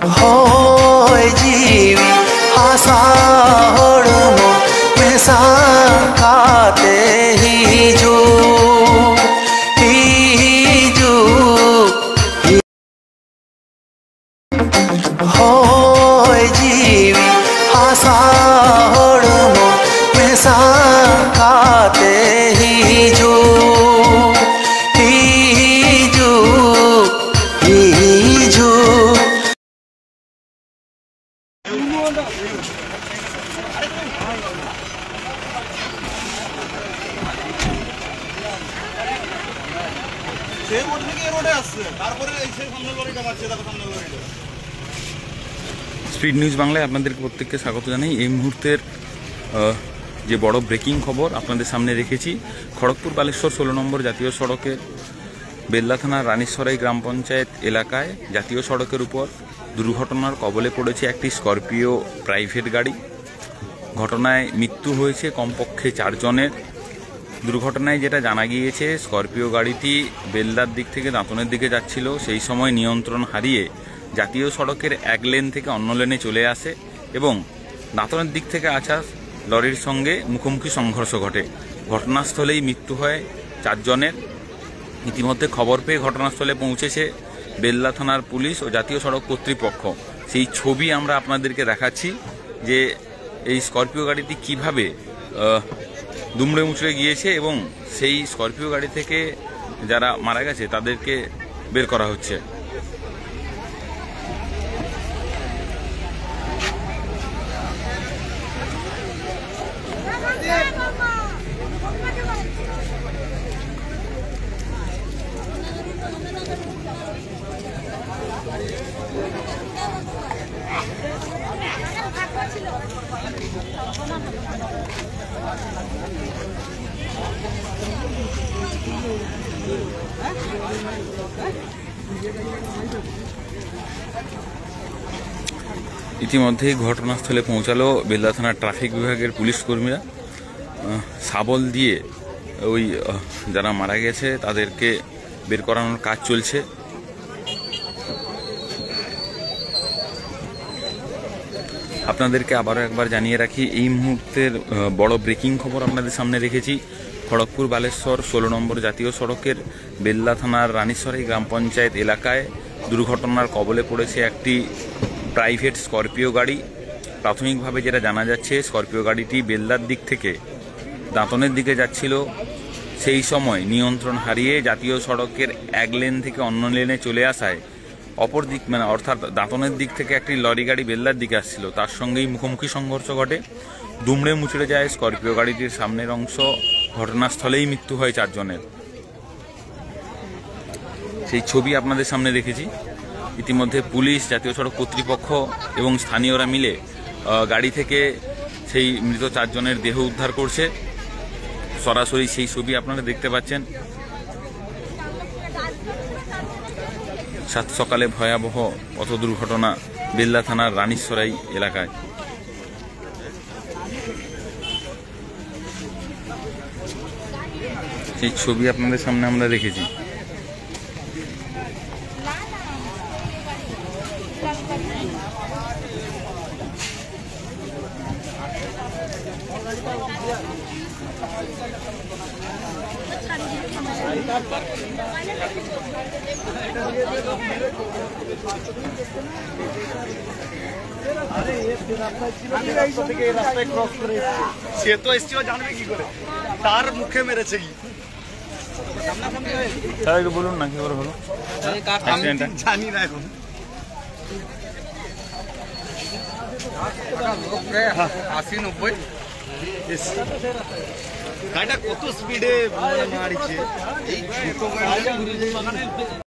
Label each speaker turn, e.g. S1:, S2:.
S1: होय जीवी आशा होड़मो मेसा खाते ही जो होय जीवी आशा होड़मो मेसा खाते ही जो
S2: স্পিড নিউজ বাংলায় আপনাদের প্রত্যেককে স্বাগত জানাই। এই মুহূর্তের যে বড় ব্রেকিং খবর আপনাদের সামনে রেখেছি, খড়গপুর বালেশ্বর 16 নম্বর জাতীয় সড়কের বেল্লা থানার রানীসরাই গ্রাম পঞ্চায়েত এলাকায় জাতীয় সড়কের উপর দুর্ঘটনার কবলে পড়েছে একটি স্করপিও প্রাইভেট গাড়ি। ঘটনায় মৃত্যু হয়েছে কমপক্ষে 4 জনের। দুর্ঘটনায় যেটা জানা গিয়েছে, স্করপিও গাড়িটি বেলদার দিক থেকে দাঁতনের দিকে যাচ্ছিল, সেই সময় নিয়ন্ত্রণ হারিয়ে জাতীয় সড়কের এক লেন থেকে অন্য লেনে চলে আসে এবং দাঁতনের দিক থেকে আসা লরির সঙ্গে মুখোমুখি সংঘর্ষ ঘটে। ঘটনাস্থলেই মৃত্যু হয় 4 জনের। ইতিমধ্যে খবর পেয়ে ঘটনাস্থলে পৌঁছেছে বেল্লা থানার পুলিশ ও জাতীয় সড়ক কর্তৃপক্ষ। সেই ছবি আমরা আপনাদেরকে দেখাচ্ছি যে এই স্করপিও গাড়িটি কিভাবে দুমড়ে মুচড়ে গিয়েছে এবং সেই স্করপিও গাড়ি থেকে যারা মারা গেছে তাদেরকে বের করা হচ্ছে। ইতিমধ্যেই ঘটনাস্থলে পৌঁছালো বেল্লা থানার ট্রাফিক বিভাগের পুলিশ কর্মীরা। শাবল দিয়ে ওই যারা মারা গেছে তাদেরকে বের করানোর কাজ চলছে। আপনাদেরকে আবারও একবার জানিয়ে রাখি, এই মুহূর্তের বড় ব্রেকিং খবর আপনাদের সামনে রেখেছি। খড়গপুর বালেশ্বর 16 নম্বর জাতীয় সড়কের বেল্লা থানার রানীসরাই গ্রাম পঞ্চায়েত এলাকায় দুর্ঘটনার কবলে পড়েছে একটি প্রাইভেট স্করপিও গাড়ি। প্রাথমিকভাবে যেটা জানা যাচ্ছে, স্করপিও গাড়িটি বেলদার দিক থেকে দাঁতনের দিকে যাচ্ছিল, সেই সময় নিয়ন্ত্রণ হারিয়ে জাতীয় সড়কের এক লেন থেকে অন্য লেনে চলে আসায় অপর দিক অর্থাৎ দাঁতনের দিক থেকে একটি লরি গাড়ি বেল্লার দিকে আসছিল, তার সঙ্গেই মুখোমুখি সংঘর্ষ ঘটে। দুমড়ে মুচড়ে যায় স্করপিও গাড়িটির সামনের অংশ। ঘটনাস্থলেই মৃত্যু হয় 4 জনের। সেই ছবি আপনাদের সামনে রেখেছি। ইতিমধ্যে পুলিশ, জাতীয় সড়ক কর্তৃপক্ষ এবং স্থানীয়রা মিলে গাড়ি থেকে সেই মৃত 4 জনের দেহ উদ্ধার করছে। সরাসরি সেই ছবি আপনারা দেখতে পাচ্ছেন। সাত সকালে ভয়াবহ পথ দুর্ঘটনা বেল্লা থানার রানীসরাই এলাকায়। সেই ছবি আপনাদের সামনে আমরা রেখেছি।
S3: সে তো এসছে, জানবে কি করে? তার মুখে মেরেছে কি
S2: বলুন না, কি করে হলো
S3: জানি না এখন। আশি 90 গাড়িটা কত স্পিডে মারিছে।